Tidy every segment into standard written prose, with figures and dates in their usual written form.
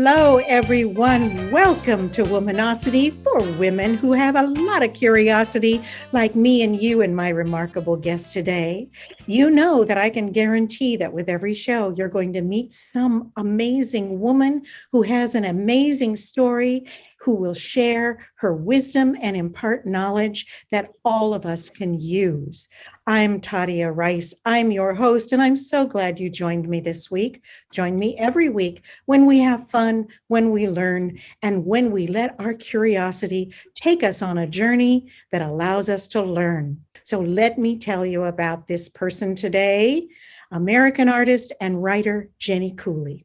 Hello, everyone. Welcome to Womanocity for women who have a lot of curiosity, like me and you and my remarkable guest today. You know that I can guarantee that with every show, you're going to meet some amazing woman who has an amazing story, who will share her wisdom and impart knowledge that all of us can use. I'm Tadia Rice. I'm your host, and I'm so glad you joined me this week. Join me every week when we have fun, when we learn, and when we let our curiosity take us on a journey that allows us to learn. So let me tell you about this person today, American artist and writer Jennie Cooley.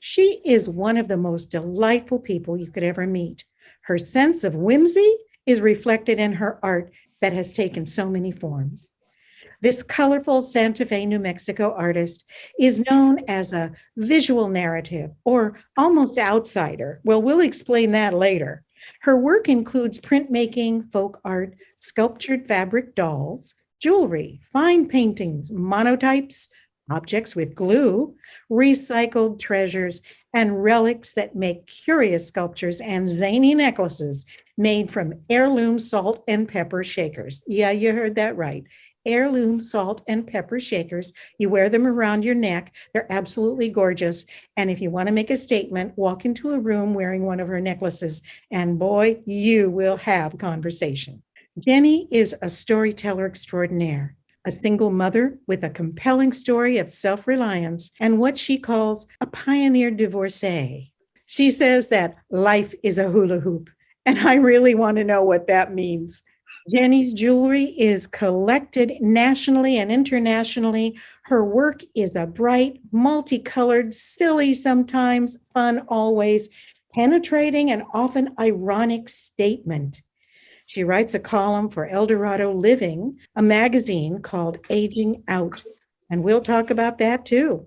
She is one of the most delightful people you could ever meet. Her sense of whimsy is reflected in her art that has taken so many forms. This colorful Santa Fe, New Mexico artist is known as a visual narrative or almost outsider. Well, we'll explain that later. Her work includes printmaking, folk art, sculptured fabric dolls, jewelry, fine paintings, monotypes, objects with glue, recycled treasures, and relics that make curious sculptures and zany necklaces made from heirloom salt and pepper shakers. Yeah, you heard that right. Heirloom salt and pepper shakers. You wear them around your neck. They're absolutely gorgeous. And if you want to make a statement, walk into a room wearing one of her necklaces, and boy, you will have conversation. Jennie is a storyteller extraordinaire, a single mother with a compelling story of self-reliance and what she calls a pioneer divorcee. She says that life is a hula hoop, and I really want to know what that means. Jennie's jewelry is collected nationally and internationally. Her work is a bright, multicolored, silly sometimes, fun always, penetrating and often ironic statement. She writes a column for Eldorado Living, a magazine called Aging Out, and we'll talk about that too.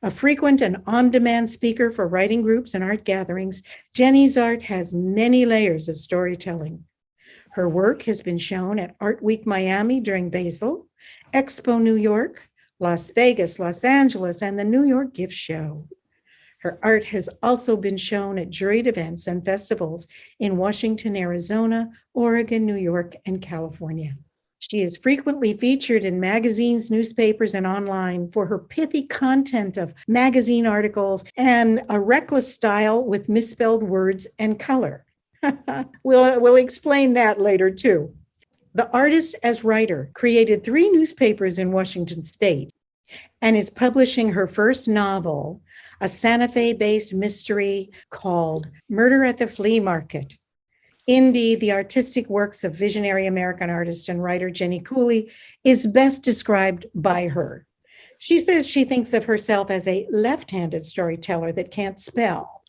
A frequent and on-demand speaker for writing groups and art gatherings, Jennie's art has many layers of storytelling. Her work has been shown at Art Week Miami during Basel, Expo New York, Las Vegas, Los Angeles, and the New York Gift Show. Her art has also been shown at juried events and festivals in Washington, Arizona, Oregon, New York, and California. She is frequently featured in magazines, newspapers, and online for her pithy content of magazine articles and a reckless style with misspelled words and color. We'll explain that later, too. The artist as writer created 3 newspapers in Washington state and is publishing her first novel, a Santa Fe-based mystery called Murder at the Flea Market. Indeed, the artistic works of visionary American artist and writer Jennie Cooley is best described by her. She says she thinks of herself as a left-handed storyteller that can't spell,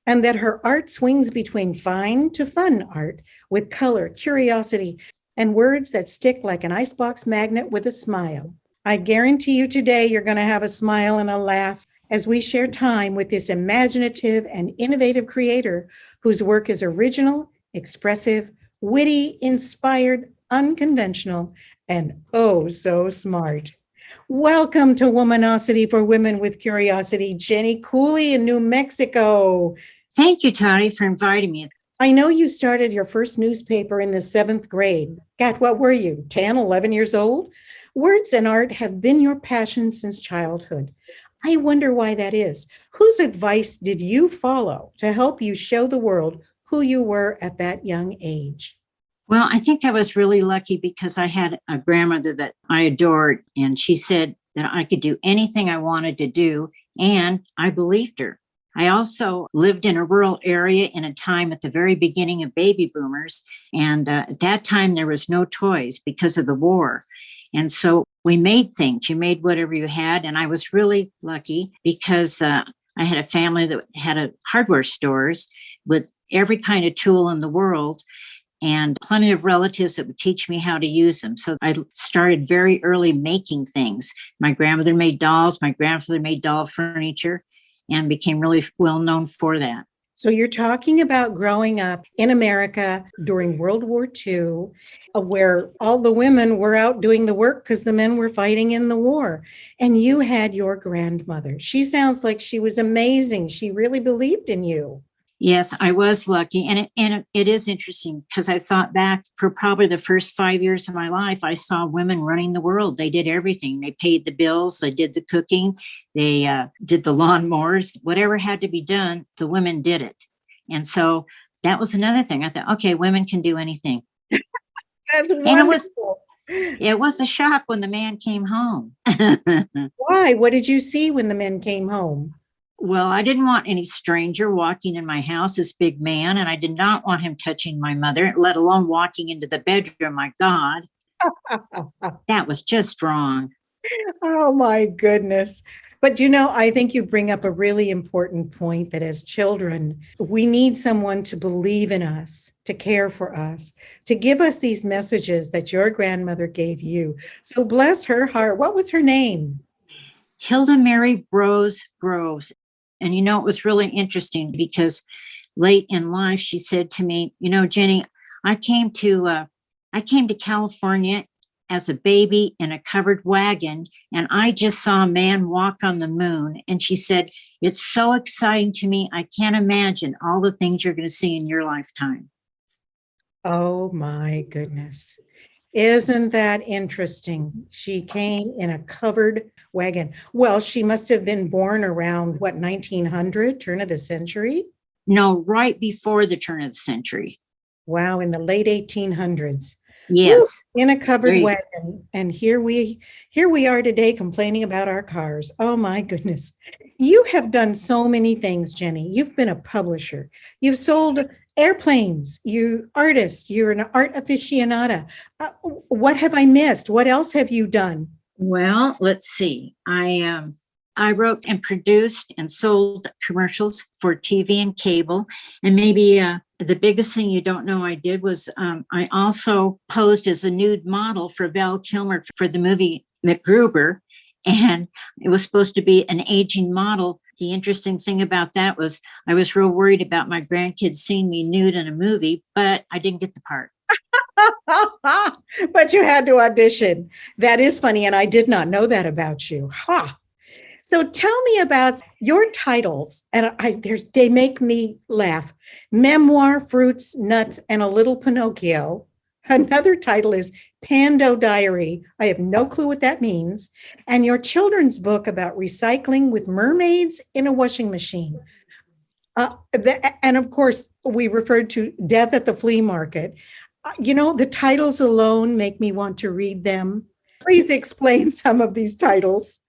and that her art swings between fine to fun art with color, curiosity, and words that stick like an icebox magnet with a smile. I guarantee you today you're going to have a smile and a laugh as we share time with this imaginative and innovative creator whose work is original, expressive, witty, inspired, unconventional, and oh so smart. Welcome to Womanocity for Women with Curiosity, Jennie Cooley in New Mexico. Thank you, Tony, for inviting me. I know you started your first newspaper in the 7th grade. God, what were you, 10, 11 years old? Words and art have been your passion since childhood. I wonder why that is. Whose advice did you follow to help you show the world who you were at that young age? Well, I think I was really lucky because I had a grandmother that I adored, and she said that I could do anything I wanted to do, and I believed her. I also lived in a rural area in a time at the very beginning of baby boomers, and at that time there was no toys because of the war. And so we made things. You made whatever you had, and I was really lucky because I had a family that had a hardware stores with every kind of tool in the world, and plenty of relatives that would teach me how to use them. So I started very early making things. My grandmother made dolls. My grandfather made doll furniture and became really well known for that. So you're talking about growing up in America during World War II, where all the women were out doing the work because the men were fighting in the war. And you had your grandmother. She sounds like she was amazing. She really believed in you. Yes, I was lucky. And it is interesting because I thought back for probably the first 5 years of my life, I saw women running the world. They did everything. They paid the bills, they did the cooking, they did the lawnmowers, whatever had to be done, the women did it. And so that was another thing. I thought, okay, women can do anything. That's And wonderful. it was a shock when the man came home. Why? What did you see when the men came home? Well, I didn't want any stranger walking in my house, this big man, and I did not want him touching my mother, let alone walking into the bedroom. My God, that was just wrong. Oh my goodness. But I think you bring up a really important point that as children, we need someone to believe in us, to care for us, to give us these messages that your grandmother gave you. So bless her heart. What was her name? Hilda Mary Rose Groves. And it was really interesting because late in life, she said to me, Jennie, I came to California as a baby in a covered wagon, and I just saw a man walk on the moon. And she said, it's so exciting to me. I can't imagine all the things you're going to see in your lifetime. Oh my goodness. Isn't that interesting? She came in a covered wagon. Well, she must have been born around 1900, turn of the century? No, right before the turn of the century. Wow, in the late 1800s. Yes. Woo, in a covered wagon. And here we are today complaining about our cars. Oh my goodness. You have done so many things, Jennie. You've been a publisher. You've sold airplanes. You're an art aficionada. What have I missed? What else have you done? Well, let's see. I wrote and produced and sold commercials for TV and cable. And maybe the biggest thing you don't know I did was I also posed as a nude model for Val Kilmer for the movie MacGruber. And it was supposed to be an aging model. The interesting thing about that was I was real worried about my grandkids seeing me nude in a movie, but I didn't get the part. But you had to audition. That is funny. And I did not know that about you. Ha. So tell me about your titles. And they make me laugh. Memoir, Fruits, Nuts, and a Little Pinocchio. Another title is Pando Diary. I have no clue what that means. And your children's book about recycling with mermaids in a washing machine. And of course, we referred to Death at the Flea Market. The titles alone make me want to read them. Please explain some of these titles.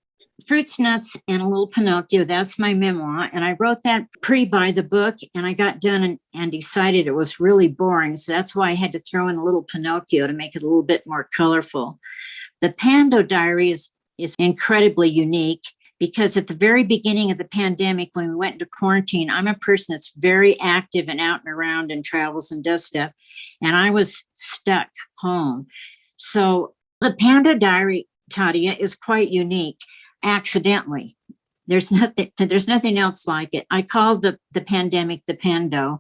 Fruits, Nuts, and a Little Pinocchio. That's my memoir. And I wrote that by the book, and I got done and decided it was really boring. So that's why I had to throw in a little Pinocchio to make it a little bit more colorful. The Pando Diary is incredibly unique because at the very beginning of the pandemic, when we went into quarantine, I'm a person that's very active and out and around and travels and does stuff. And I was stuck home. So the Pando Diary, Tadia, is quite unique. Accidentally. There's nothing else like it. I call the pandemic the Pando.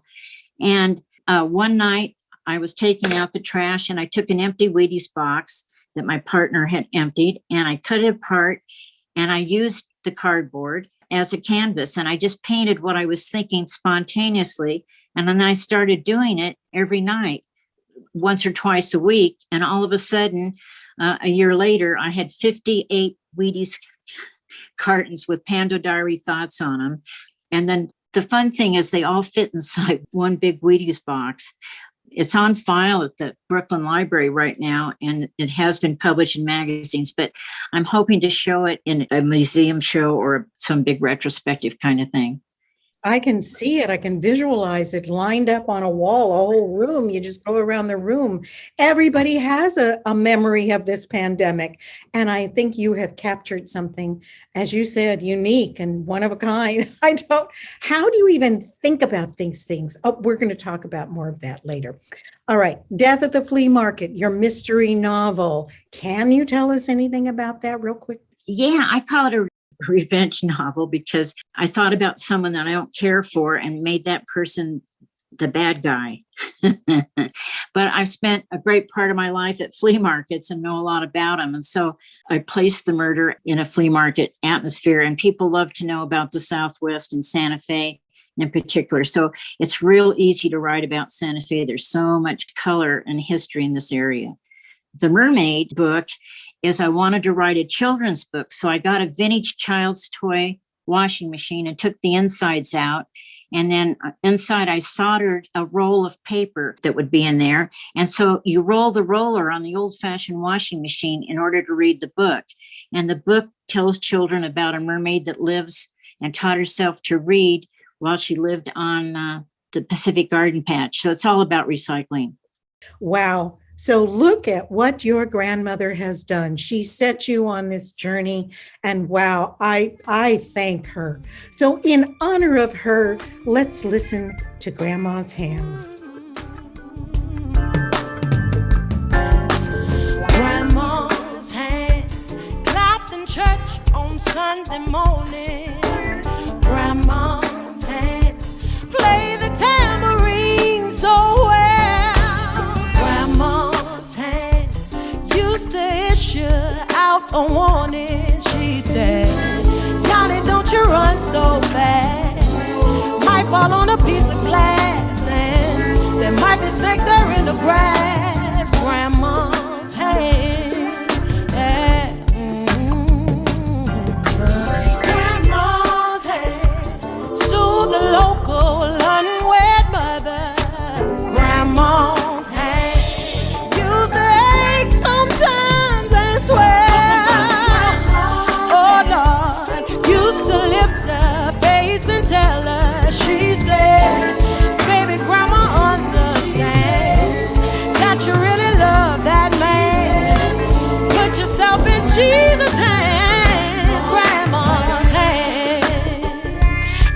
And one night I was taking out the trash and I took an empty Wheaties box that my partner had emptied and I cut it apart and I used the cardboard as a canvas and I just painted what I was thinking spontaneously. And then I started doing it every night, once or twice a week. And all of a sudden, a year later, I had 58 Wheaties cartons with Pando Diary thoughts on them. And then the fun thing is they all fit inside one big Wheaties box. It's on file at the Brooklyn Library right now, and it has been published in magazines, but I'm hoping to show it in a museum show or some big retrospective kind of thing. I can see it. I can visualize it lined up on a wall, a whole room. You just go around the room. Everybody has a memory of this pandemic. And I think you have captured something, as you said, unique and one of a kind. How do you even think about these things? Oh, we're going to talk about more of that later. All right. Death at the Flea Market, your mystery novel. Can you tell us anything about that real quick? Yeah, I call it a revenge novel because I thought about someone that I don't care for and made that person the bad guy. But I've spent a great part of my life at flea markets and know a lot about them. And so I placed the murder in a flea market atmosphere, and people love to know about the Southwest and Santa Fe in particular. So it's real easy to write about Santa Fe. There's so much color and history in this area. The mermaid book is I wanted to write a children's book. So I got a vintage child's toy washing machine and took the insides out. And then inside I soldered a roll of paper that would be in there. And so you roll the roller on the old-fashioned washing machine in order to read the book. And the book tells children about a mermaid that lives and taught herself to read while she lived on the Pacific Garden Patch. So it's all about recycling. Wow. So look at what your grandmother has done. She set you on this journey, and wow, I thank her. So in honor of her, let's listen to Grandma's Hands. Grandma's hands clapped in church on Sunday morning. Grandma's hands play the tambourine so well. Grandma's hands used to issue out a warning. She said, Johnny, don't you run so fast. Might fall on a piece of glass, and there might be snakes there in the grass. Grandma's hands, yeah. Grandma's hands soothe the local unwed mother. Grandma's hands used to ache sometimes and swell. Oh Lord, used to lift her face and tell her, she said, baby, grandma understands that you really love that man. Put yourself in Jesus' hands, grandma's hands.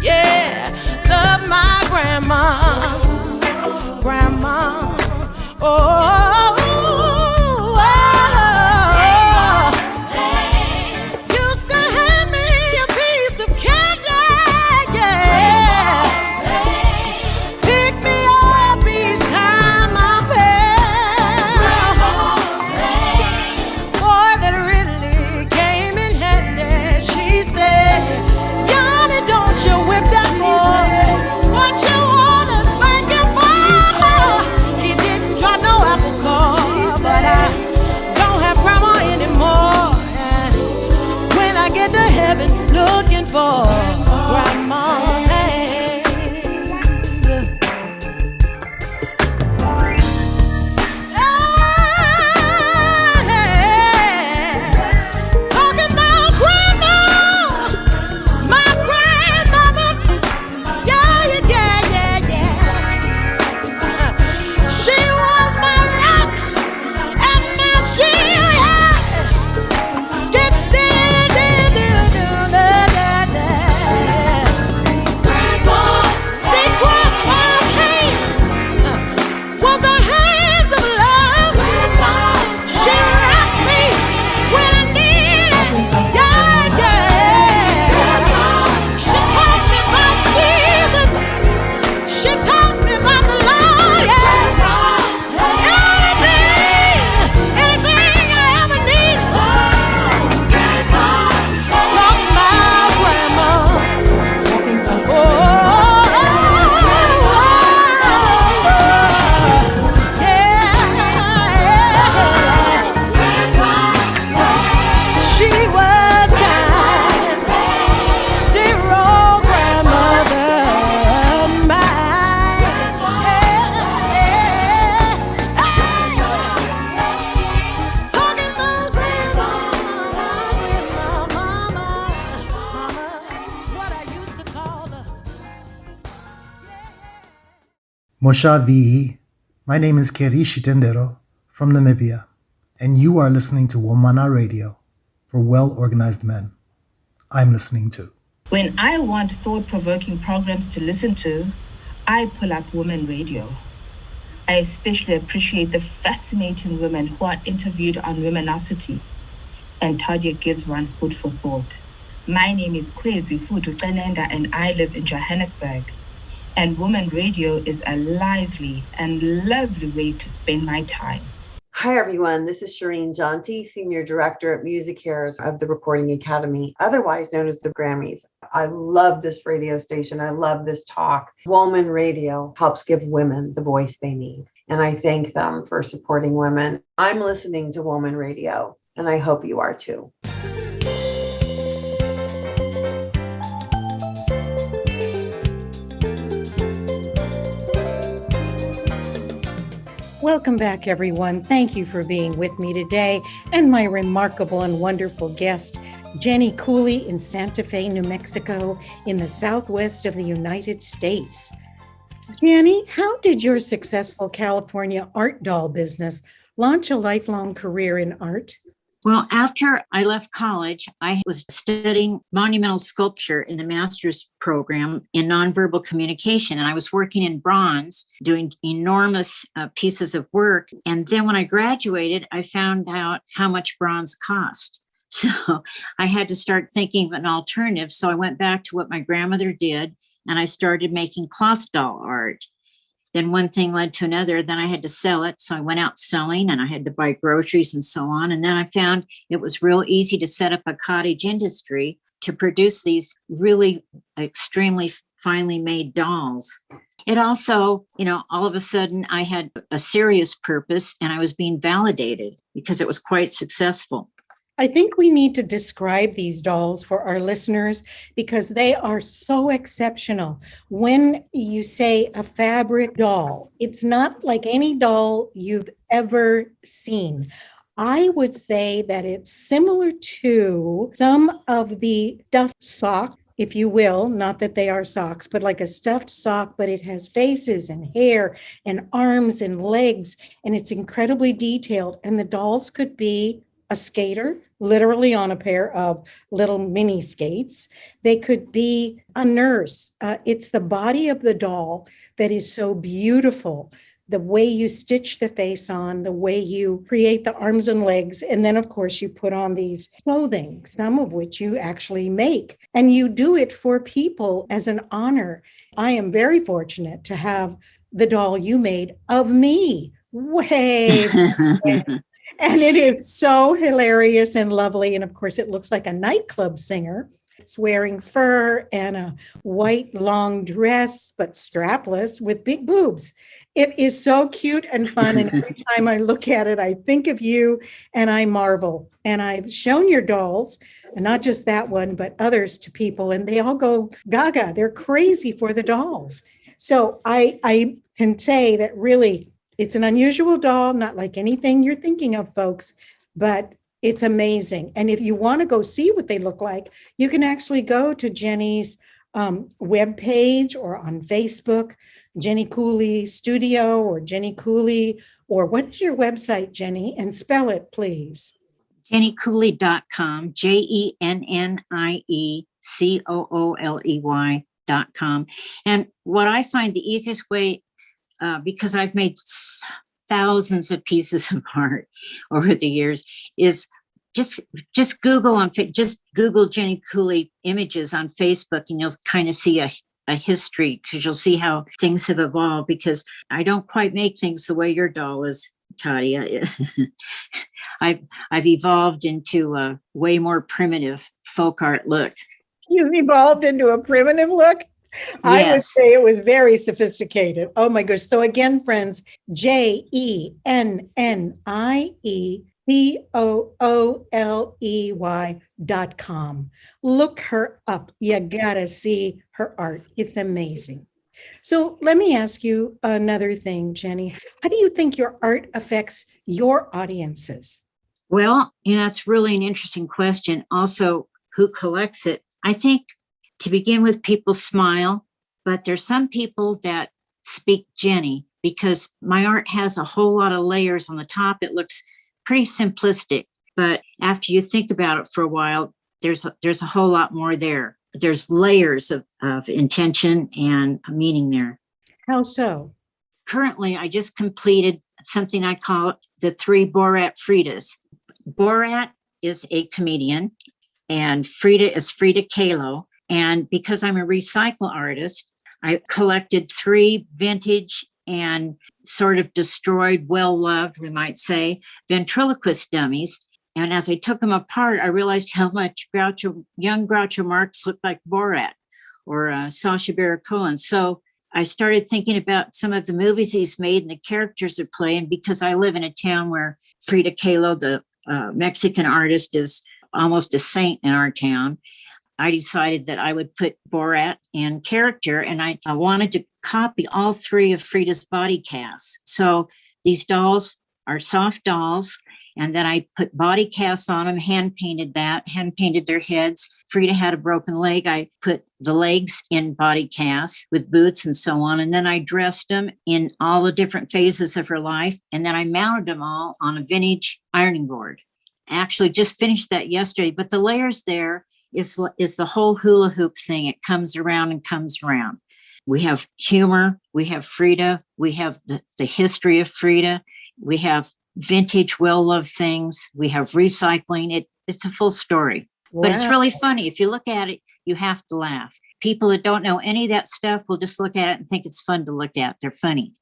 Yeah, love my grandma, grandma. Oh, used to hand me a piece of candy, yeah. Pick me up each time I fell. Boy, that really came in handy. She said, Johnny, don't you whip that boy. What you wanna spank him for? He didn't draw no apple core, but I don't have grandma anymore. And when I get to heaven, looking for grandma's hand. Talking about grandma, my grandmother. Yeah, yeah, yeah, yeah. She was my rock, and now she, see, grandma's hands was the hands of love. She rocked me when I needed it. Yeah, yeah. She taught me about Jesus. She taught me about the Lord. Yeah. Anything I ever needed. Talk about grandma. She was kind, dear old grandmother of mine. Talking about grandma, mama, what I used to call her. Mosha Vihi. My name is Kerishi Tendero from Namibia, and you are listening to Womana Radio for well-organized men. I'm listening to. When I want thought-provoking programs to listen to, I pull up Women Radio. I especially appreciate the fascinating women who are interviewed on Womanocity, and Tadia gives one food for thought. My name is Kwezi Futu Tsanenda and I live in Johannesburg. And Woman Radio is a lively and lovely way to spend my time. Hi, everyone. This is Shireen Janti, Senior Director at Music Hairs of the Recording Academy, otherwise known as the Grammys. I love this radio station. I love this talk. Woman Radio helps give women the voice they need. And I thank them for supporting women. I'm listening to Woman Radio, and I hope you are too. Welcome back, everyone. Thank you for being with me today and my remarkable and wonderful guest, Jennie Cooley in Santa Fe, New Mexico, in the southwest of the United States. Jennie, how did your successful California art doll business launch a lifelong career in art? Well, after I left college, I was studying monumental sculpture in the master's program in nonverbal communication. And I was working in bronze, doing enormous pieces of work. And then when I graduated, I found out how much bronze cost. So I had to start thinking of an alternative. So I went back to what my grandmother did, and I started making cloth doll art. Then one thing led to another. Then I had to sell it. So I went out selling and I had to buy groceries and so on. And then I found it was real easy to set up a cottage industry to produce these really extremely finely made dolls. It also, all of a sudden I had a serious purpose and I was being validated because it was quite successful. I think we need to describe these dolls for our listeners because they are so exceptional. When you say a fabric doll, it's not like any doll you've ever seen. I would say that it's similar to some of the stuffed socks, if you will, not that they are socks, but like a stuffed sock, but it has faces and hair and arms and legs, and it's incredibly detailed. And the dolls could be a skater, literally on a pair of little mini skates. They could be a nurse. It's the body of the doll that is so beautiful. The way you stitch the face on, the way you create the arms and legs. And then, of course, you put on these clothing, some of which you actually make. And you do it for people as an honor. I am very fortunate to have the doll you made of me. Way. And it is so hilarious and lovely. And of course, it looks like a nightclub singer. It's wearing fur and a white long dress, but strapless with big boobs. It is so cute and fun. And every time I look at it, I think of you and I marvel. And I've shown your dolls, and not just that one, but others to people. And they all go gaga. They're crazy for the dolls. So I can say that really, it's an unusual doll, not like anything you're thinking of, folks, but it's amazing. And if you want to go see what they look like, you can actually go to Jennie's webpage or on Facebook, Jennie Cooley Studio or Jennie Cooley, or what is your website, Jennie? And spell it, please. JennieCooley.com, JennieCooley.com. And what I find the easiest way, because I've made thousands of pieces of art over the years, is just Google Jennie Cooley images on Facebook, and you'll kind of see a history, because you'll see how things have evolved. Because I don't quite make things the way your doll is, Tadia. I've evolved into a way more primitive folk art look. You've evolved into a primitive look? Yes. I would say it was very sophisticated. Oh my gosh. So again, friends, JennieCooley.com. Look her up. You gotta see her art. It's amazing. So let me ask you another thing, Jennie. How do you think your art affects your audiences? Well, that's really an interesting question. Also, who collects it? I think to begin with, people smile, but there's some people that speak Jennie, because my art has a whole lot of layers on the top. It looks pretty simplistic, but after you think about it for a while, there's a whole lot more there. There's layers of intention and meaning there. How so? Currently, I just completed something I call the 3 Borat Fridas. Borat is a comedian, and Frida is Frida Kahlo. And because I'm a recycle artist, I collected 3 vintage and sort of destroyed, well-loved, we might say, ventriloquist dummies. And as I took them apart, I realized how much young Groucho Marx looked like Borat or Sacha Baron Cohen. So I started thinking about some of the movies he's made and the characters that play. And because I live in a town where Frida Kahlo, the Mexican artist, is almost a saint in our town, I decided that I would put Borat in character, and I wanted to copy all 3 of Frida's body casts. So these dolls are soft dolls, and then I put body casts on them, hand painted their heads. Frida had a broken leg. I put the legs in body casts with boots and so on. And then I dressed them in all the different phases of her life. And then I mounted them all on a vintage ironing board. I actually just finished that yesterday, but the layers there is the whole hula hoop thing. It comes around and comes around. We have humor. We have Frida. We have the history of Frida. We have vintage, well-loved things. We have recycling. It's a full story. Wow. But it's really funny. If you look at it, you have to laugh. People that don't know any of that stuff will just look at it and think it's fun to look at. They're funny.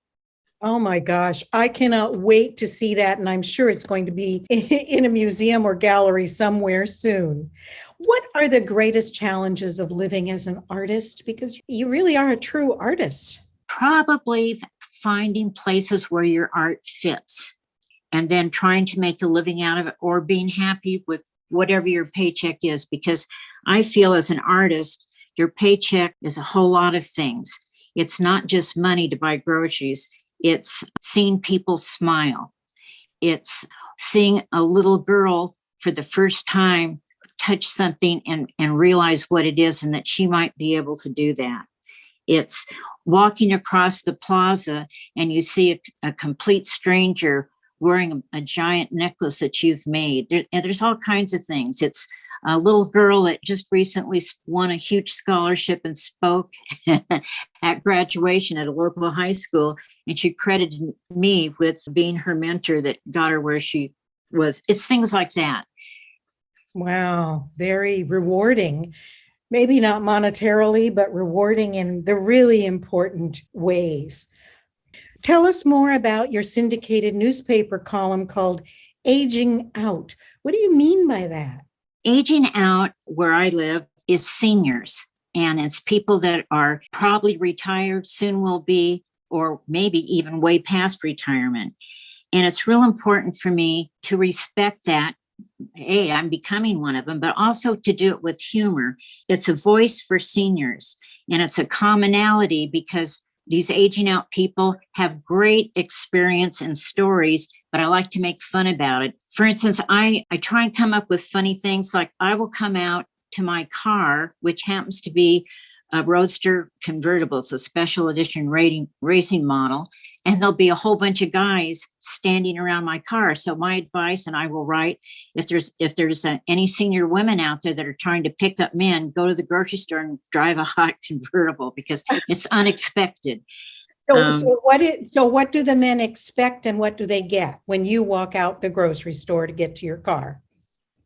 Oh my gosh, I cannot wait to see that. And I'm sure it's going to be in a museum or gallery somewhere soon. What are the greatest challenges of living as an artist? Because you really are a true artist. Probably finding places where your art fits and then trying to make a living out of it, or being happy with whatever your paycheck is. Because I feel as an artist, your paycheck is a whole lot of things. It's not just money to buy groceries. It's seeing people smile. It's seeing a little girl for the first time touch something and realize what it is and that she might be able to do that. It's walking across the plaza and you see a complete stranger wearing a giant necklace that you've made. There's all kinds of things. It's a little girl that just recently won a huge scholarship and spoke at graduation at a local high school. And she credited me with being her mentor that got her where she was. It's things like that. Wow, very rewarding. Maybe not monetarily, but rewarding in the really important ways. Tell us more about your syndicated newspaper column called Aging Out. What do you mean by that? Aging out where I live is seniors, and it's people that are probably retired, soon will be, or maybe even way past retirement. And it's real important for me to respect that. Hey, I'm becoming one of them, but also to do it with humor. It's a voice for seniors, and it's a commonality because these aging out people have great experience and stories, but I like to make fun about it. For instance, I try and come up with funny things, like I will come out to my car, which happens to be a Roadster convertible. It's a special edition racing model. And there'll be a whole bunch of guys standing around my car. So my advice, and I will write, if there's any senior women out there that are trying to pick up men, go to the grocery store and drive a hot convertible because it's unexpected. So what do the men expect and what do they get when you walk out the grocery store to get to your car?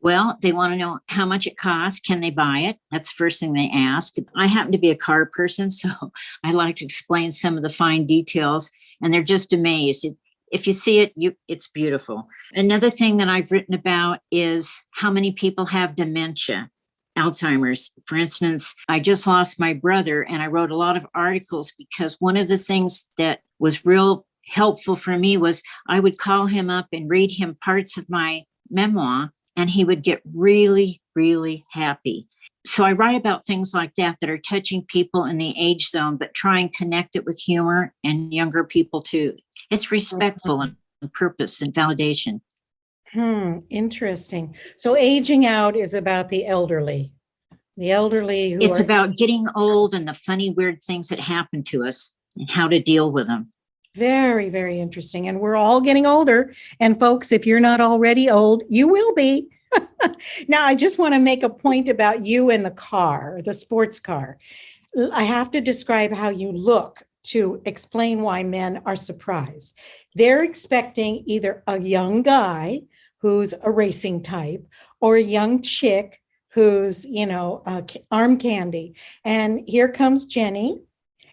Well, they want to know how much it costs. Can they buy it? That's the first thing they ask. I happen to be a car person, so I like to explain some of the fine details, and they're just amazed. If you see it, it's beautiful. Another thing that I've written about is how many people have dementia, Alzheimer's. For instance, I just lost my brother, and I wrote a lot of articles because one of the things that was real helpful for me was I would call him up and read him parts of my memoir, and he would get really, really happy. So I write about things like that are touching people in the age zone, but try and connect it with humor and younger people too. It's respectful and purpose and validation. Interesting. So aging out is about the elderly. It's about getting old and the funny, weird things that happen to us and how to deal with them. Very, very interesting. And we're all getting older. And folks, if you're not already old, you will be. Now, I just want to make a point about you and the car, the sports car. I have to describe how you look to explain why men are surprised. They're expecting either a young guy who's a racing type or a young chick who's, arm candy. And here comes Jennie,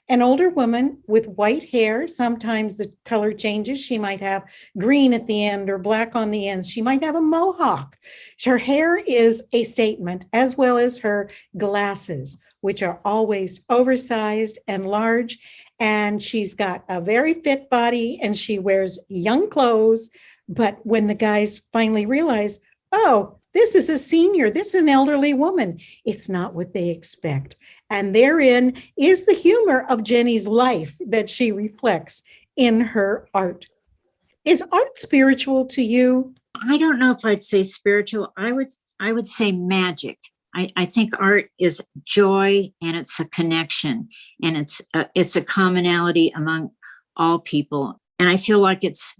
an older woman with white hair. Sometimes the color changes. She might have green at the end or black on the ends. She might have a mohawk. Her hair is a statement, as well as her glasses, which are always oversized and large. And she's got a very fit body and she wears young clothes. But when the guys finally realize, oh, this is a senior, this is an elderly woman, it's not what they expect. And therein is the humor of Jennie's life that she reflects in her art. Is art spiritual to you? I don't know if I'd say spiritual. I would say magic. I think art is joy, and it's a connection, and it's a commonality among all people. And I feel like it's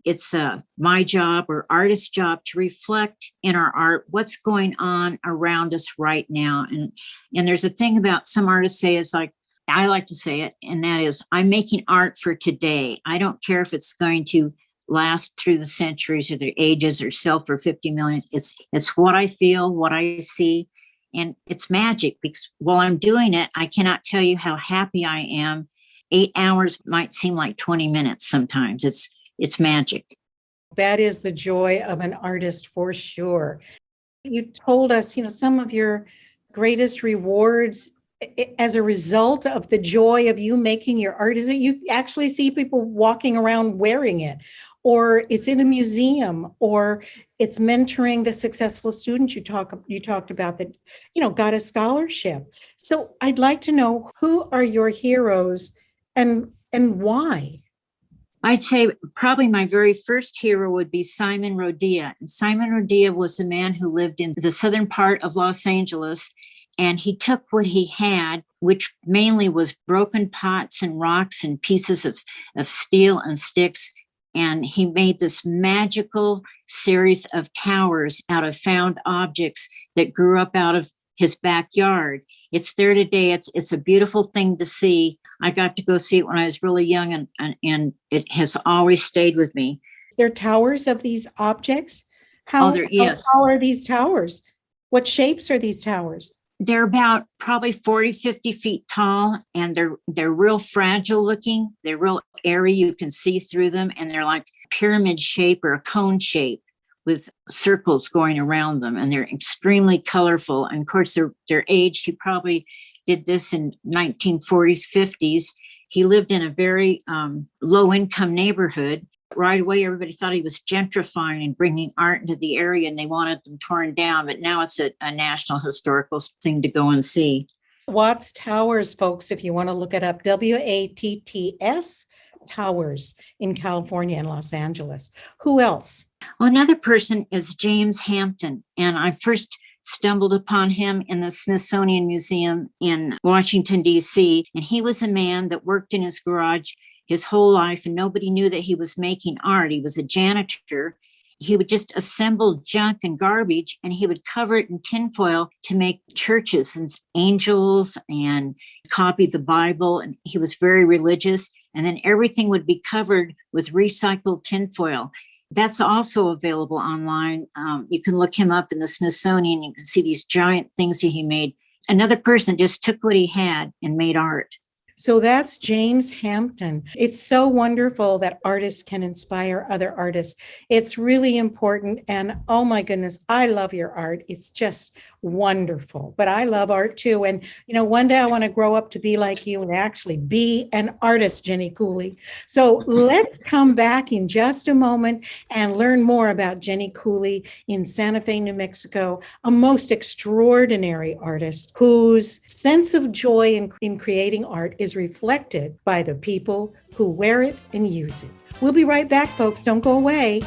my job or artist's job to reflect in our art what's going on around us right now. And there's a thing about some artists say is like, I like to say it, and that is, I'm making art for today. I don't care if it's going to last through the centuries or the ages or sell for 50 million. It's what I feel, what I see. And it's magic because while I'm doing it, I cannot tell you how happy I am. 8 hours might seem like 20 minutes sometimes. It's magic. That is the joy of an artist for sure. You told us, some of your greatest rewards as a result of the joy of you making your art is that you actually see people walking around wearing it, or it's in a museum, or it's mentoring the successful students you talked about that, got a scholarship. So I'd like to know, who are your heroes and why? I'd say probably my very first hero would be Simon Rodea. And Simon Rodea was a man who lived in the southern part of Los Angeles, and he took what he had, which mainly was broken pots and rocks and pieces of steel and sticks, and he made this magical series of towers out of found objects that grew up out of his backyard. It's there today. It's a beautiful thing to see. I got to go see it when I was really young, and it has always stayed with me. They're towers of these objects? Yes. How are these towers? What shapes are these towers? They're about probably 40, 50 feet tall, and they're real fragile looking. They're real airy. You can see through them, and they're like pyramid shape or a cone shape with circles going around them, and they're extremely colorful. And of course, they're aged. He probably did this in 1940s, 50s. He lived in a very low-income neighborhood. Right away, everybody thought he was gentrifying and bringing art into the area, and they wanted them torn down. But now it's a national historical thing to go and see. Watts Towers, folks, if you want to look it up, WATTS Towers in California and Los Angeles. Who else? Well, another person is James Hampton, and I first stumbled upon him in the Smithsonian Museum in Washington, D.C., and he was a man that worked in his garage his whole life, and nobody knew that he was making art. He was a janitor. He would just assemble junk and garbage, and he would cover it in tinfoil to make churches and angels and copy the Bible. And he was very religious. And then everything would be covered with recycled tinfoil. That's also available online. You can look him up in the Smithsonian. You can see these giant things that he made. Another person just took what he had and made art. So that's James Hampton. It's so wonderful that artists can inspire other artists. It's really important. And oh my goodness, I love your art. It's just wonderful. But I love art too. And, one day I want to grow up to be like you and actually be an artist, Jennie Cooley. So let's come back in just a moment and learn more about Jennie Cooley in Santa Fe, New Mexico, a most extraordinary artist whose sense of joy in creating art is reflected by the people who wear it and use it. We'll be right back, folks. Don't go away.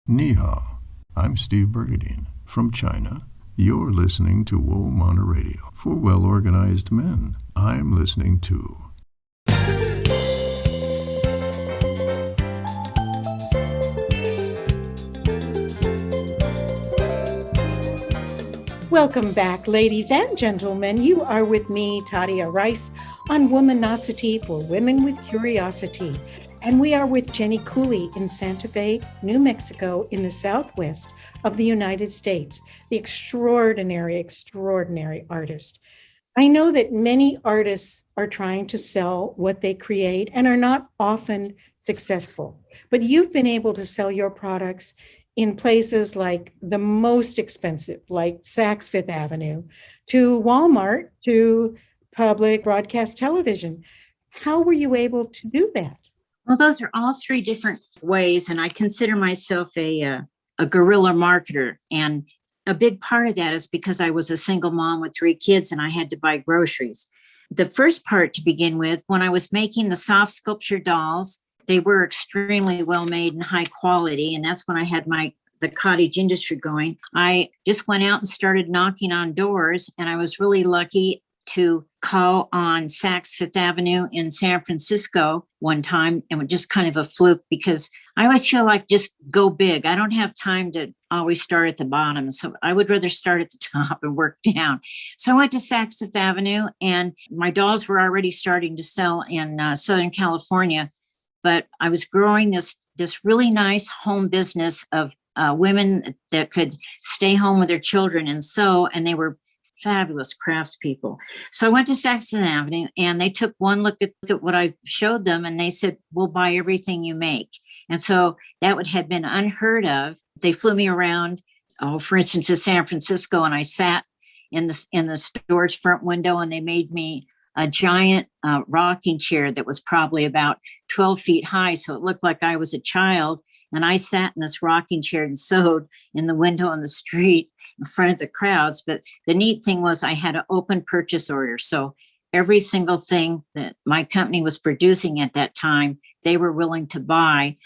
Ni hao. I'm Steve Bergadine from China. You're listening to Womanocity Radio for well-organized men. I'm listening to... Welcome back, ladies and gentlemen. You are with me, Tadia Rice, on Womanocity for Women with Curiosity. And we are with Jennie Cooley in Santa Fe, New Mexico, in the Southwest of the United States, the extraordinary, extraordinary artist. I know that many artists are trying to sell what they create and are not often successful, but you've been able to sell your products in places like the most expensive, like Saks Fifth Avenue, to Walmart, to public broadcast television. How were you able to do that? Well, those are all three different ways, and I consider myself a guerrilla marketer. And a big part of that is because I was a single mom with 3 kids and I had to buy groceries. The first part to begin with, when I was making the soft sculpture dolls, they were extremely well made and high quality. And that's when I had the cottage industry going. I just went out and started knocking on doors, and I was really lucky to call on Saks Fifth Avenue in San Francisco one time, and it was just kind of a fluke because I always feel like just go big. I don't have time to always start at the bottom. So I would rather start at the top and work down. So I went to Saks Fifth Avenue, and my dolls were already starting to sell in Southern California, but I was growing this really nice home business of women that could stay home with their children and sew, and they were fabulous craftspeople. So I went to Saks Fifth Avenue, and they took one look at what I showed them, and they said, "We'll buy everything you make." And so that had been unheard of. They flew me around, for instance, to San Francisco, and I sat in the store's front window, and they made me a giant rocking chair that was probably about 12 feet high. So it looked like I was a child. And I sat in this rocking chair and sewed in the window on the street in front of the crowds. But the neat thing was I had an open purchase order. So every single thing that my company was producing at that time, they were willing to buy.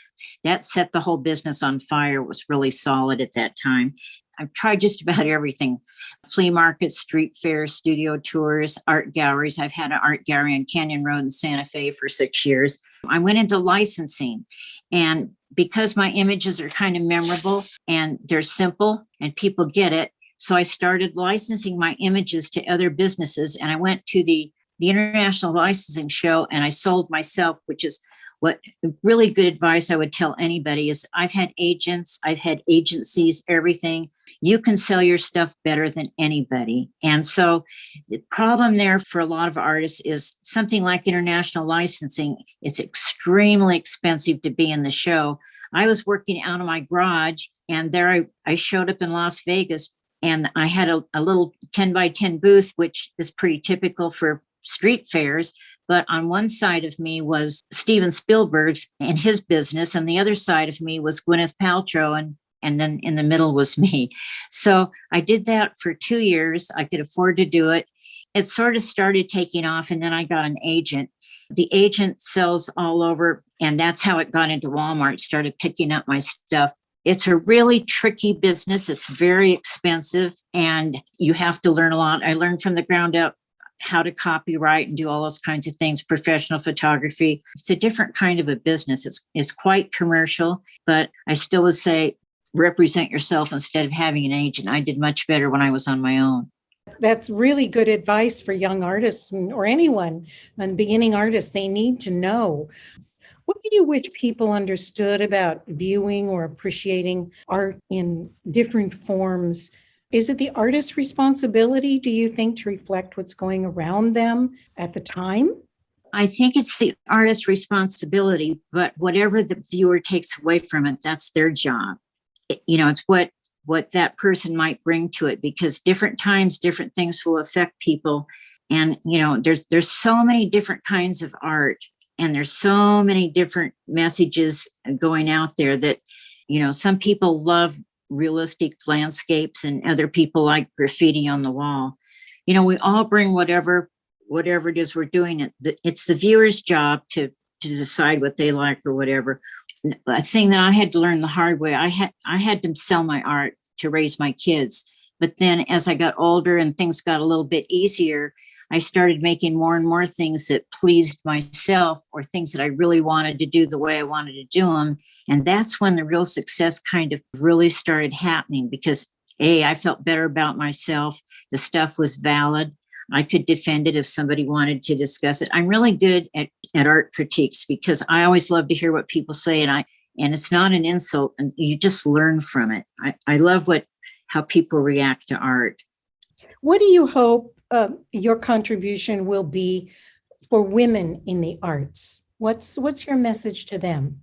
That set the whole business on fire. It was really solid at that time. I've tried just about everything: flea markets, street fairs, studio tours, art galleries. I've had an art gallery on Canyon Road in Santa Fe for 6 years. I went into licensing, and because my images are kind of memorable and they're simple and people get it, so I started licensing my images to other businesses, and I went to the International Licensing Show, and I sold myself, which is what really good advice I would tell anybody is I've had agents, I've had agencies, everything. You can sell your stuff better than anybody. And so the problem there for a lot of artists is something like international licensing. It's extremely expensive to be in the show. I was working out of my garage, and there I showed up in Las Vegas, and I had a little 10 by 10 booth, which is pretty typical for street fairs. But on one side of me was Steven Spielberg's and his business, and the other side of me was Gwyneth Paltrow, and then in the middle was me. So I did that for 2 years. I could afford to do it. It sort of started taking off, and then I got an agent. The agent sells all over, and that's how it got into Walmart, started picking up my stuff. It's a really tricky business. It's very expensive, and you have to learn a lot. I learned from the ground up how to copyright and do all those kinds of things, professional photography. It's a different kind of a business. It's quite commercial, but I still would say represent yourself instead of having an agent. I did much better when I was on my own. That's really good advice for young artists or anyone, and beginning artists. They need to know. What do you wish people understood about viewing or appreciating art in different forms? Is it the artist's responsibility, do you think, to reflect what's going around them at the time? I think it's the artist's responsibility, but whatever the viewer takes away from it, that's their job. It's what that person might bring to it, because different times, different things will affect people. And, there's so many different kinds of art, and there's so many different messages going out there that, some people love realistic landscapes and other people like graffiti on the wall. We all bring whatever it is we're doing. It's the viewer's job to decide what they like or whatever. A thing that I had to learn the hard way, I had to sell my art to raise my kids. But then as I got older and things got a little bit easier, I started making more and more things that pleased myself, or things that I really wanted to do the way I wanted to do them. And that's when the real success kind of really started happening, because I felt better about myself. The stuff was valid. I could defend it if somebody wanted to discuss it. I'm really good at at art critiques, because I always love to hear what people say, and it's not an insult, and you just learn from it. I love how people react to art. What do you hope your contribution will be for women in the arts? What's your message to them?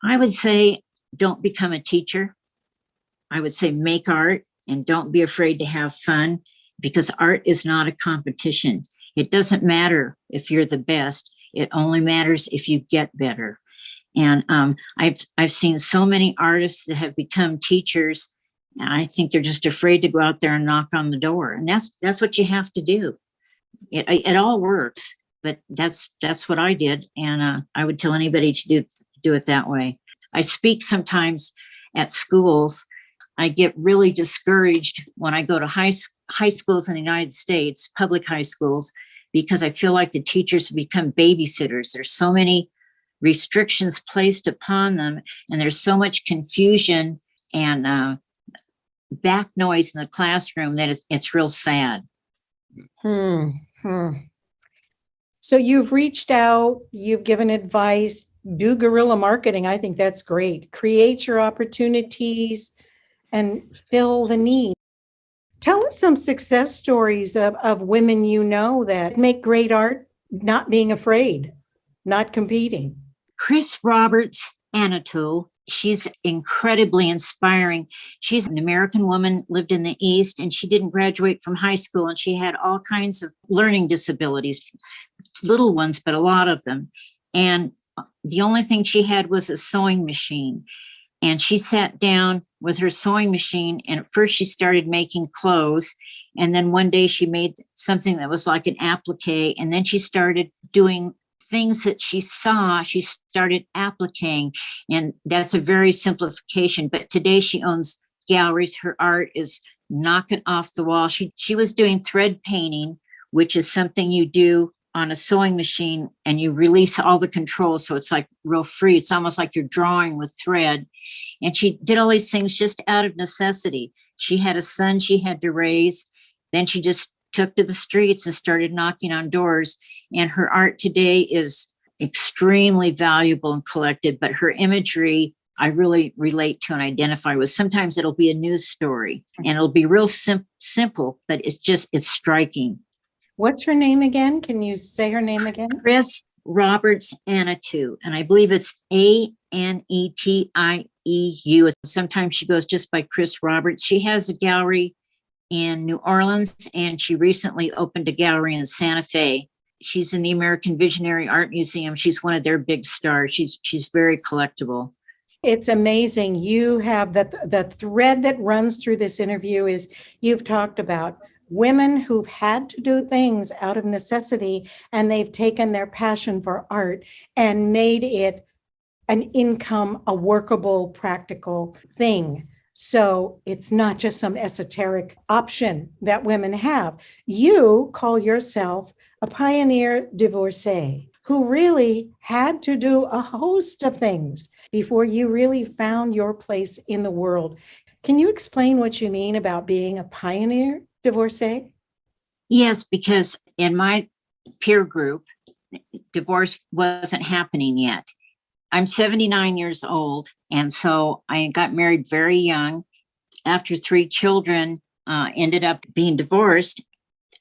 I would say, don't become a teacher. I would say make art and don't be afraid to have fun, because art is not a competition. It doesn't matter if you're the best. It only matters if you get better. And I've seen so many artists that have become teachers, and I think they're just afraid to go out there and knock on the door. And that's what you have to do. It all works, but that's what I did, and I would tell anybody to do it that way. I speak sometimes at schools. I get really discouraged when I go to high schools in the United States, public high schools, because I feel like the teachers have become babysitters. There's so many restrictions placed upon them, and there's so much confusion and back noise in the classroom that it's real sad. So you've reached out, you've given advice, do guerrilla marketing. I think that's great. Create your opportunities and fill the need. Tell us some success stories of women you know that make great art, not being afraid, not competing. Chris Roberts Anatole, she's incredibly inspiring. She's an American woman, lived in the East, and she didn't graduate from high school, and she had all kinds of learning disabilities, little ones, but a lot of them. And the only thing she had was a sewing machine. And she sat down with her sewing machine, and at first she started making clothes. And then one day she made something that was like an applique. And then she started doing things that she saw, she started appliquing. And that's a very simplification. But today she owns galleries. Her art is knocking off the wall. She was doing thread painting, which is something you do on a sewing machine, and you release all the controls. So it's like real free. It's almost like you're drawing with thread. And she did all these things just out of necessity. She had a son she had to raise. Then she just took to the streets and started knocking on doors. And her art today is extremely valuable and collected, but her imagery I really relate to and identify with. Sometimes it'll be a news story and it'll be real simple, but it's striking. What's her name again? Can you say her name again? Chris Roberts Anitu, and I believe it's Anetieu. Sometimes she goes just by Chris Roberts. She has a gallery in New Orleans, and she recently opened a gallery in Santa Fe. She's in the American Visionary Art Museum. She's one of their big stars. She's very collectible. It's amazing. You have the thread that runs through this interview is you've talked about women who've had to do things out of necessity, and they've taken their passion for art and made it an income, a workable, practical thing. So it's not just some esoteric option that women have. You call yourself a pioneer divorcee who really had to do a host of things before you really found your place in the world. Can you explain what you mean about being a pioneer divorcee? Yes, because in my peer group, divorce wasn't happening yet. I'm 79 years old, and so I got married very young. After 3 children ended up being divorced,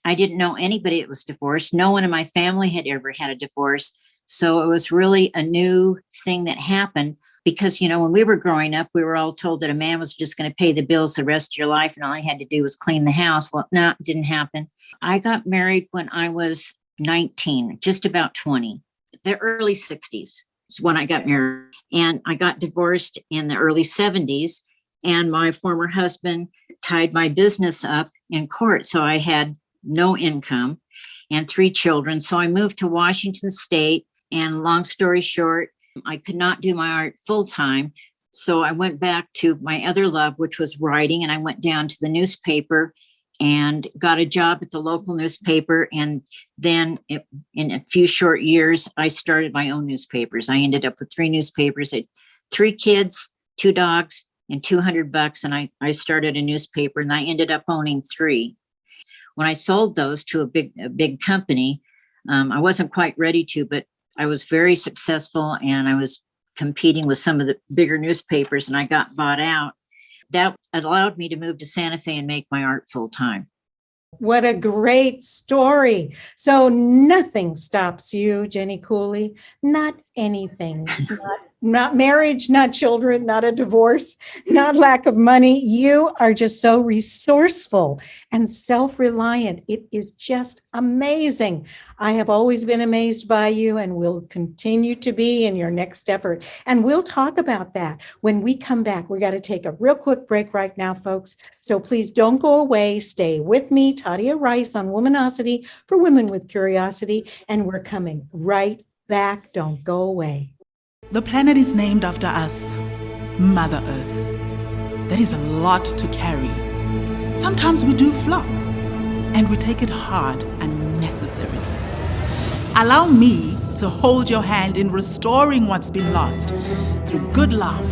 I didn't know anybody that was divorced. No one in my family had ever had a divorce. So it was really a new thing that happened because, when we were growing up, we were all told that a man was just going to pay the bills the rest of your life and all he had to do was clean the house. Well, no, it didn't happen. I got married when I was 19, just about 20, the early 60s is when I got married. And I got divorced in the early 70s. And my former husband tied my business up in court. So I had no income and 3 children. So I moved to Washington State. And long story short, I could not do my art full time. So I went back to my other love, which was writing. And I went down to the newspaper and got a job at the local newspaper. And then in a few short years, I started my own newspapers. I ended up with 3 newspapers. I had 3 kids, 2 dogs, and $200. And I started a newspaper and I ended up owning 3. When I sold those to a big company, I wasn't quite ready to, but I was very successful, and I was competing with some of the bigger newspapers, and I got bought out. That allowed me to move to Santa Fe and make my art full time. What a great story. So nothing stops you, Jennie Cooley, not anything, not marriage, not children, not a divorce, not lack of money. You are just so resourceful and self-reliant. It is just amazing. I have always been amazed by you and will continue to be in your next effort. And we'll talk about that when we come back. We got to take a real quick break right now, folks. So please don't go away. Stay with me, Tadia Rice, on Womanocity for Women with Curiosity. And we're coming right back. Don't go away. The planet is named after us, Mother Earth. That is a lot to carry. Sometimes we do flop, and we take it hard unnecessarily. Allow me to hold your hand in restoring what's been lost through good laugh,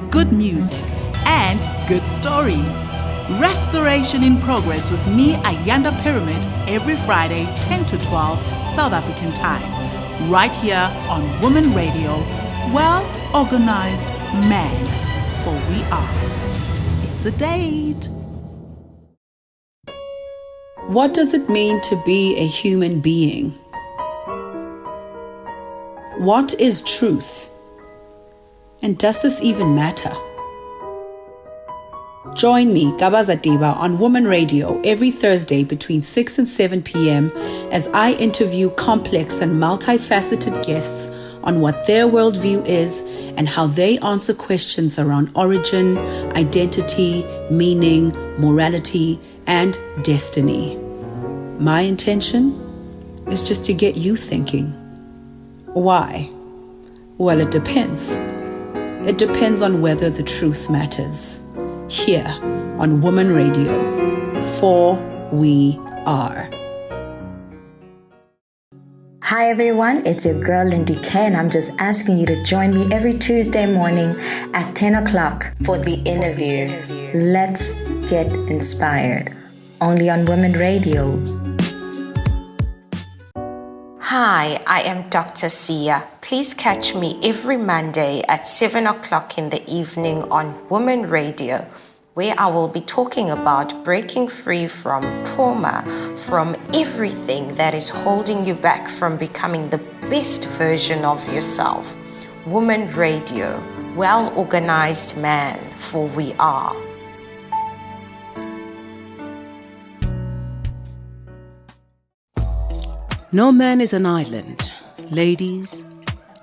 good music, and good stories. Restoration in Progress with me, Ayanda Pyramid, every Friday, 10 to 12, South African time, right here on Woman Radio. Well-organized man, for we are. It's a date. What does it mean to be a human being? What is truth? And does this even matter? Join me, Gabaza Deba, on Woman Radio every Thursday between 6 and 7 p.m. as I interview complex and multifaceted guests on what their worldview is and how they answer questions around origin, identity, meaning, morality, and destiny. My intention is just to get you thinking. Why? Well, it depends. It depends on whether the truth matters. Here on Woman Radio, for we are. Hi everyone, it's your girl Lindy K, and I'm just asking you to join me every Tuesday morning at 10 o'clock for the interview. Let's get inspired. Only on Women Radio. Hi, I am Dr. Sia. Please catch me every Monday at 7 o'clock in the evening on Women Radio, where I will be talking about breaking free from trauma, from everything that is holding you back from becoming the best version of yourself. Woman Radio, well-organized man, for we are. No man is an island. Ladies,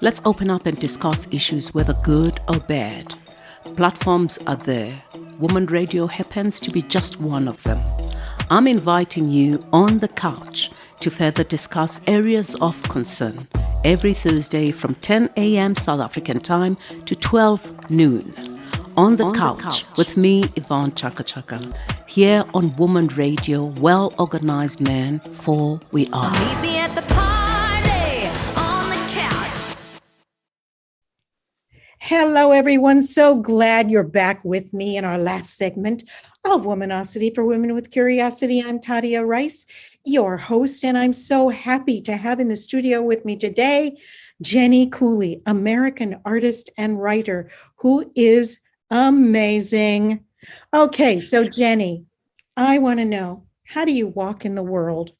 let's open up and discuss issues, whether good or bad. Platforms are there. Woman Radio happens to be just one of them. I'm inviting you on the couch to further discuss areas of concern every Thursday from 10 a.m. South African time to 12 noon. On the couch with me, Yvonne Chaka Chaka, here on Woman Radio, well-organized man, for we are. Meet me at the party on the couch. Hello, everyone. So glad you're back with me in our last segment of Womanocity for Women with Curiosity. I'm Tadia Rice, your host, and I'm so happy to have in the studio with me today Jennie Cooley, American artist and writer, who is amazing. Okay, so Jennie, I want to know, how do you walk in the world?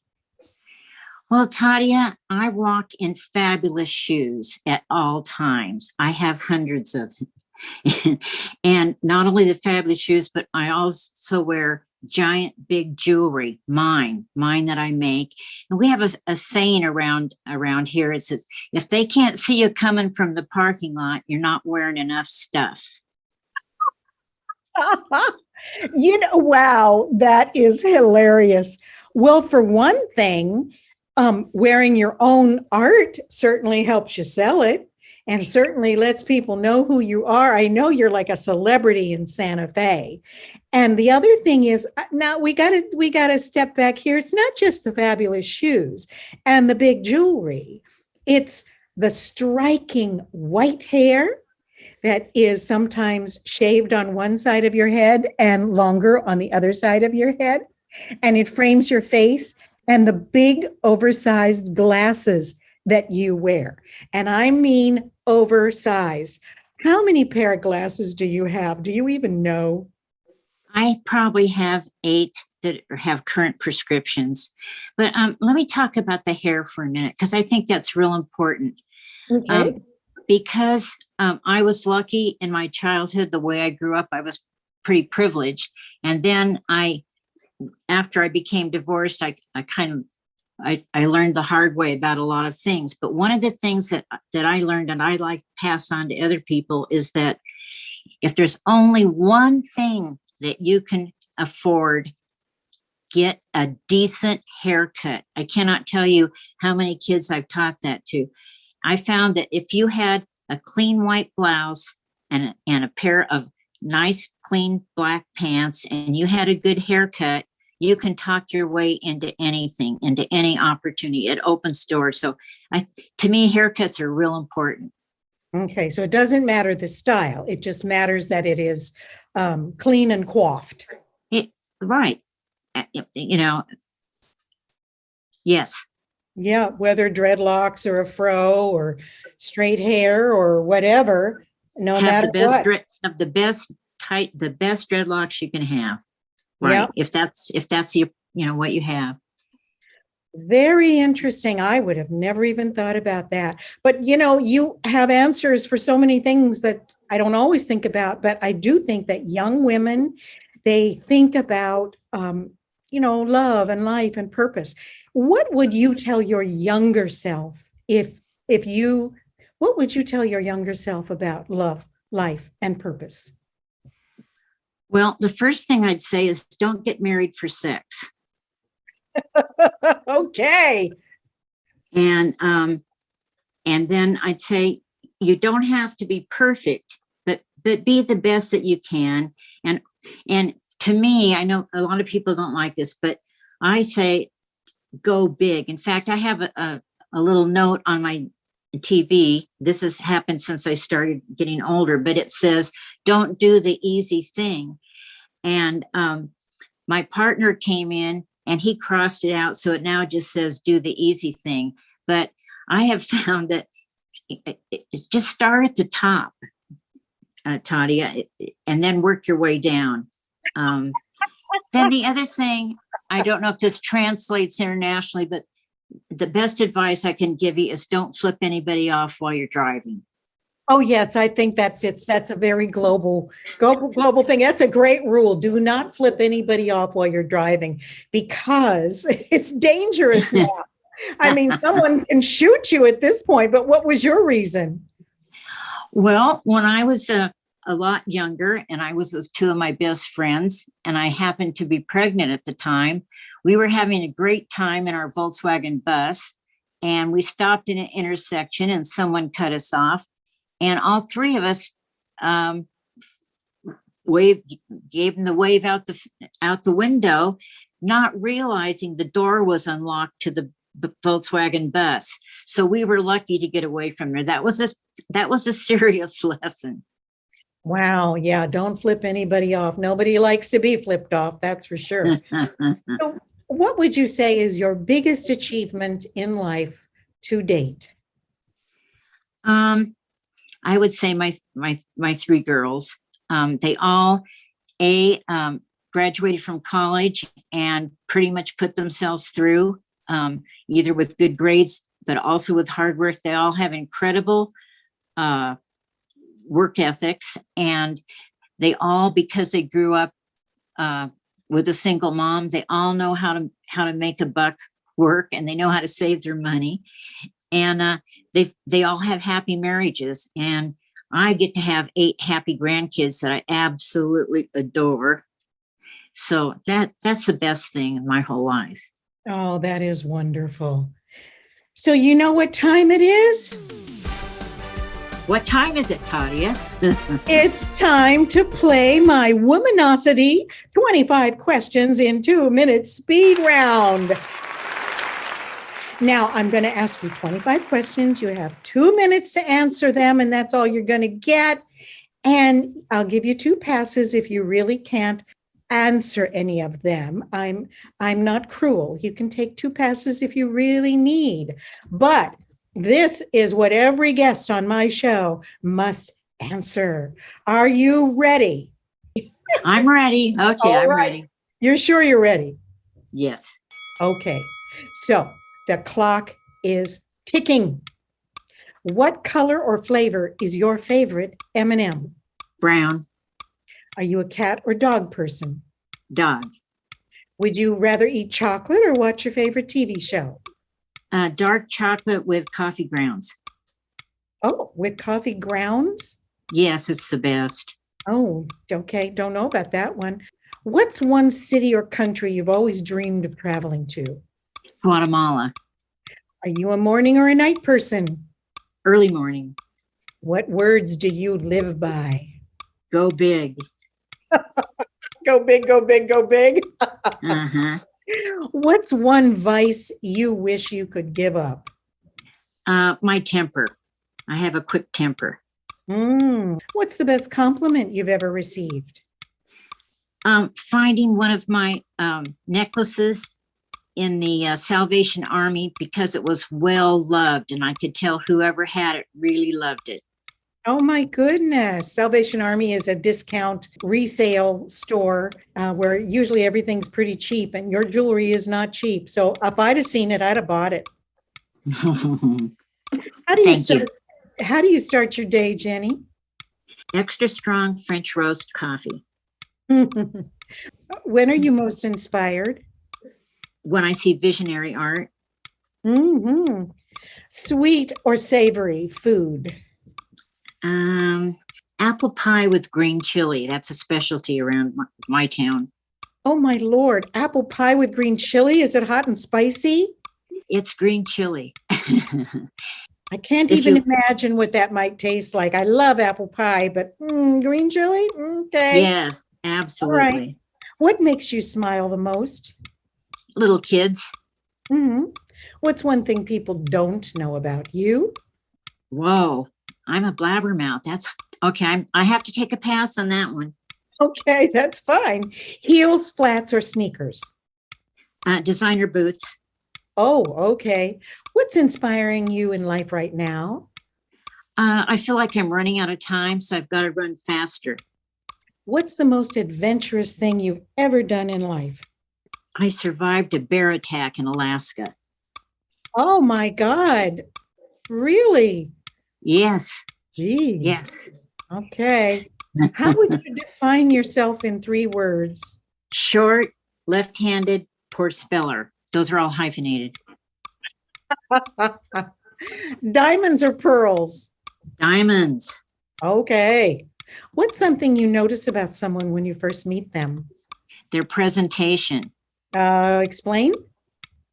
Well, Tadia, I walk in fabulous shoes at all times. I have hundreds of them. And not only the fabulous shoes, but I also wear giant, big jewelry, mine that I make. And we have a saying around here. It says, if they can't see you coming from the parking lot, you're not wearing enough stuff. Wow, that is hilarious. Well, for one thing, wearing your own art certainly helps you sell it and certainly lets people know who you are. I know you're like a celebrity in Santa Fe. And the other thing is, now we got to step back here. It's not just the fabulous shoes and the big jewelry. It's the striking white hair that is sometimes shaved on one side of your head and longer on the other side of your head. And it frames your face. And the big oversized glasses that you wear. And I mean oversized. How many pair of glasses do you have? Do you even know? I probably have 8 that have current prescriptions. But let me talk about the hair for a minute, because I think that's real important. Okay. Because I was lucky in my childhood, the way I grew up, I was pretty privileged. And then after I became divorced, I learned the hard way about a lot of things. But one of the things that I learned and I like to pass on to other people is that if there's only one thing that you can afford, get a decent haircut. I cannot tell you how many kids I've taught that to. I found that if you had a clean white blouse and a pair of nice clean black pants and you had a good haircut, you can talk your way into anything, into any opportunity. It opens doors. So to me, haircuts are real important. Okay, so it doesn't matter the style. It just matters that it is clean and coiffed. Right. Yes. Yeah, whether dreadlocks or a fro or straight hair or whatever, no matter what. Have the best dreadlocks you can have. Right. Yep. If that's your, what you have. Very interesting. I would have never even thought about that. But, you have answers for so many things that I don't always think about. But I do think that young women, they think about, love and life and purpose. What would you tell your younger self what would you tell your younger self about love, life, and purpose? Well, the first thing I'd say is don't get married for sex. Okay. And then I'd say you don't have to be perfect, but be the best that you can. And to me, I know a lot of people don't like this, but I say go big. In fact, I have a little note on my TV. This has happened since I started getting older, but it says, don't do the easy thing. And my partner came in and he crossed it out. So it now just says, do the easy thing. But I have found that it's just start at the top, Tadia, and then work your way down. Then the other thing, I don't know if this translates internationally, but the best advice I can give you is don't flip anybody off while you're driving. Oh, yes, I think that fits. That's a very global thing. That's a great rule. Do not flip anybody off while you're driving because it's dangerous now. I mean, someone can shoot you at this point, but what was your reason? Well, when I was a lot younger and I was with 2 of my best friends and I happened to be pregnant at the time, we were having a great time in our Volkswagen bus and we stopped in an intersection and someone cut us off. And all 3 of us gave them the wave out the window, not realizing the door was unlocked to the Volkswagen bus. So we were lucky to get away from there. That was a serious lesson. Wow. Yeah. Don't flip anybody off. Nobody likes to be flipped off. That's for sure. So what would you say is your biggest achievement in life to date? I would say my 3 girls. They all graduated from college and pretty much put themselves through, either with good grades, but also with hard work. They all have incredible work ethics, and they all, because they grew up with a single mom, they all know how to make a buck work, and they know how to save their money. And they all have happy marriages, and I get to have 8 happy grandkids that I absolutely adore. So that's the best thing in my whole life. Oh, that is wonderful. So you know what time it is? What time is it, Tadia? It's time to play my Womanocity 25 questions in 2 minutes speed round. Now, I'm going to ask you 25 questions. You have 2 minutes to answer them, and that's all you're going to get. And I'll give you 2 passes if you really can't answer any of them. I'm not cruel. You can take 2 passes if you really need. But this is what every guest on my show must answer. Are you ready? I'm ready. Okay, All I'm right. ready. You're sure you're ready? Yes. Okay. So the clock is ticking. What color or flavor is your favorite M&M? Brown. Are you a cat or dog person? Dog. Would you rather eat chocolate or watch your favorite TV show? Dark chocolate with coffee grounds. Oh, with coffee grounds? Yes, it's the best. Oh, okay. Don't know about that one. What's one city or country you've always dreamed of traveling to? Guatemala. Are you a morning or a night person? Early morning. What words do you live by? Go big. Go big, go big, go big. Uh-huh. What's one vice you wish you could give up? My temper. I have a quick temper. What's the best compliment you've ever received? Finding one of my necklaces in the Salvation Army because it was well loved, and I could tell whoever had it really loved it. Oh my goodness. Salvation Army is a discount resale store where usually everything's pretty cheap, and your jewelry is not cheap. So if I'd have seen it, I'd have bought it. How do you start your day, Jennie? Extra strong French roast coffee. When are you most inspired? When I see visionary art. Sweet or savory food? Apple pie with green chili. That's a specialty around my town. Oh my Lord. Apple pie with green chili? Is it hot and spicy? It's green chili. I can't even imagine what that might taste like. I love apple pie, but green chili? Okay. Yes, absolutely. All right. What makes you smile the most? Little kids. What's one thing people don't know about you? Whoa, I'm a blabbermouth. That's okay. I have to take a pass on that one. Okay, that's fine. Heels, flats, or sneakers? Designer boots. Oh, okay. What's inspiring you in life right now? I feel like I'm running out of time, so I've got to run faster. What's the most adventurous thing you've ever done in life? I survived a bear attack in Alaska. Oh my God. Really? Yes. Gee. Yes. Okay. How would you define yourself in 3 words? Short, left-handed, poor speller. Those are all hyphenated. Diamonds or pearls? Diamonds. Okay. What's something you notice about someone when you first meet them? Their presentation. Explain.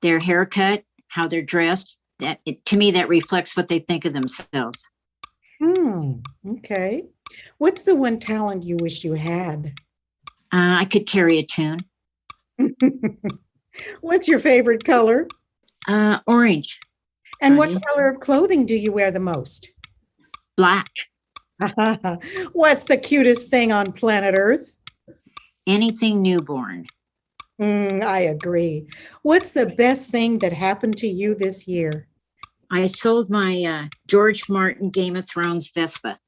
Their haircut, how they're dressed. To me, that reflects what they think of themselves. Okay. What's the one talent you wish you had? I could carry a tune. What's your favorite color? Orange. And what color of clothing do you wear the most? Black. What's the cutest thing on planet Earth? Anything newborn. I agree. What's the best thing that happened to you this year? I sold my George Martin Game of Thrones Vespa.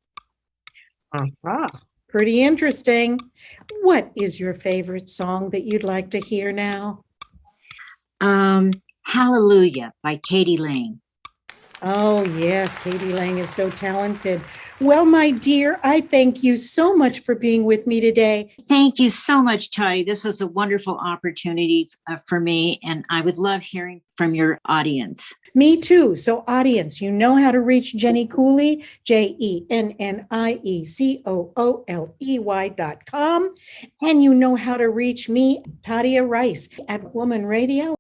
Pretty interesting. What is your favorite song that you'd like to hear now? Hallelujah by Katie Lang. Oh, yes. Katie Lang is so talented. Well, my dear, I thank you so much for being with me today. Thank you so much, Toddy. This was a wonderful opportunity for me, and I would love hearing from your audience. Me too. So, audience, you know how to reach Jennie Cooley, JennieCooley.com. And you know how to reach me, Tadia Rice, at Woman Radio.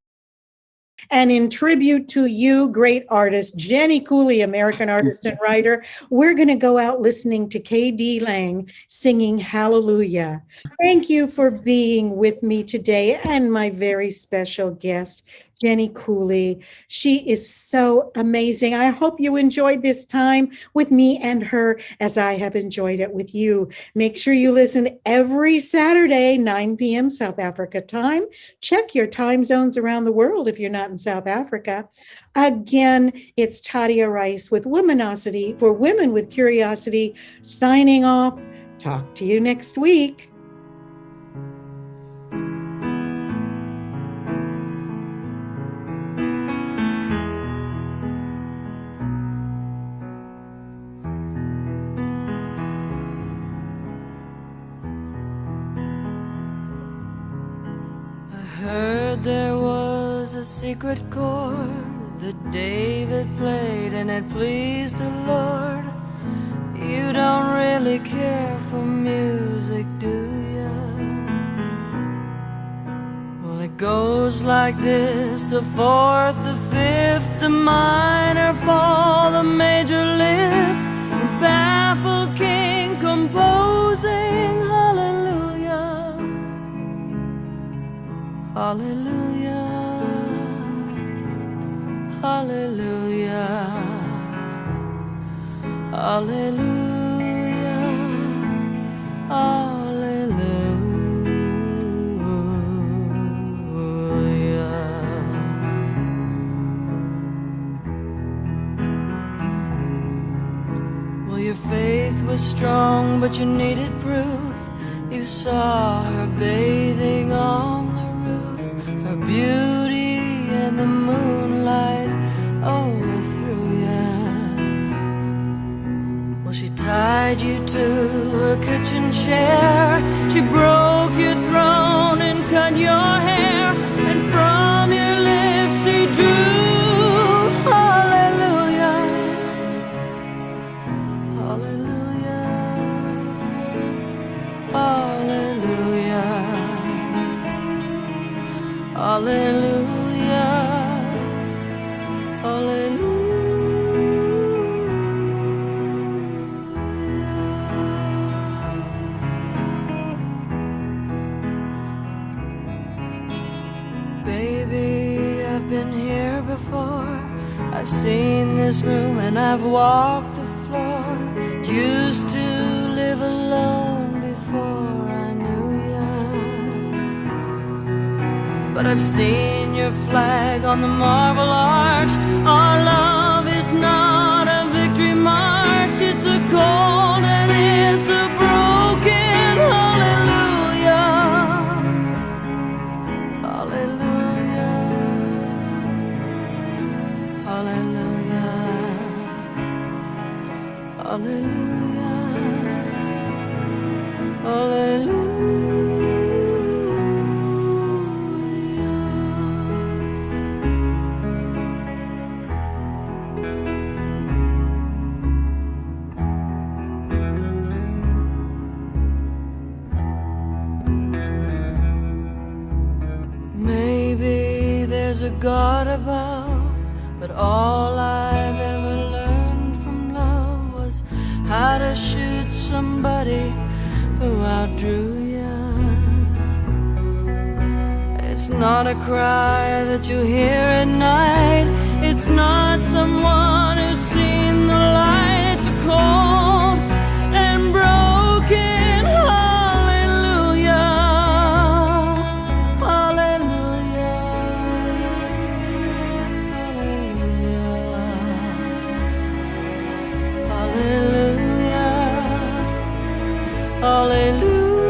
And in tribute to you, great artist, Jennie Cooley, American artist and writer, we're going to go out listening to K.D. Lang singing Hallelujah. Thank you for being with me today and my very special guest, Jennie Cooley. She is so amazing. I hope you enjoyed this time with me and her as I have enjoyed it with you. Make sure you listen every Saturday, 9 p.m. South Africa time. Check your time zones around the world if you're not in South Africa. Again, it's Tadia Rice with Womanocity for Women with Curiosity, signing off. Talk to you next week. Heard there was a secret chord that David played and it pleased the Lord. You don't really care for music, do ya? Well, it goes like this: the fourth, the fifth, the minor fall, the major lift, the baffled king composing hallelujah. Hallelujah, hallelujah, hallelujah, hallelujah. Well, your faith was strong, but you needed proof. You saw her bathing on the her beauty and the moonlight overthrew ya. Well, she tied you to her kitchen chair. She broke your throne and cut your hair, and from your lips she drew hallelujah, hallelujah, hallelujah, hallelujah, hallelujah. Baby, I've been here before. I've seen this room and I've walked the floor. Used to live alone before I knew ya. But I've seen your flag on the marble arch. Our love is not a victory march. It's a cold and it's a broken hallelujah, hallelujah, hallelujah, hallelujah, hallelujah. A God above, but all I've ever learned from love was how to shoot somebody who outdrew ya. It's not a cry that you hear at night. It's not someone who's seen the light. It's a cold and broken hallelujah, hallelujah, hallelujah, hallelujah. Hallelujah.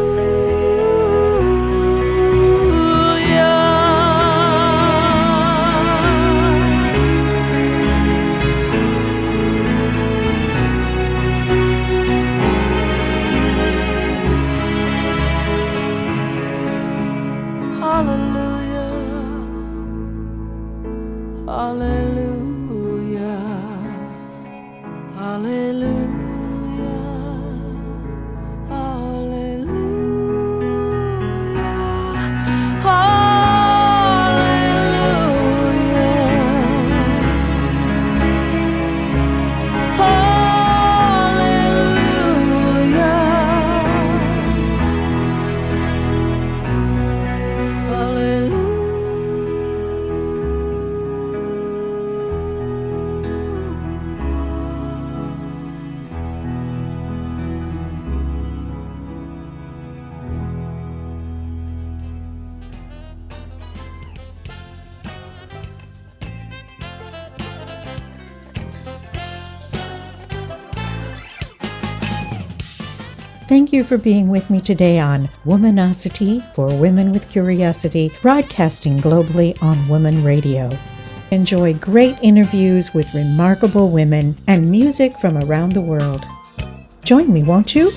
Thank you for being with me today on Womanocity for Women with Curiosity, broadcasting globally on Woman Radio. Enjoy great interviews with remarkable women and music from around the world. Join me, won't you?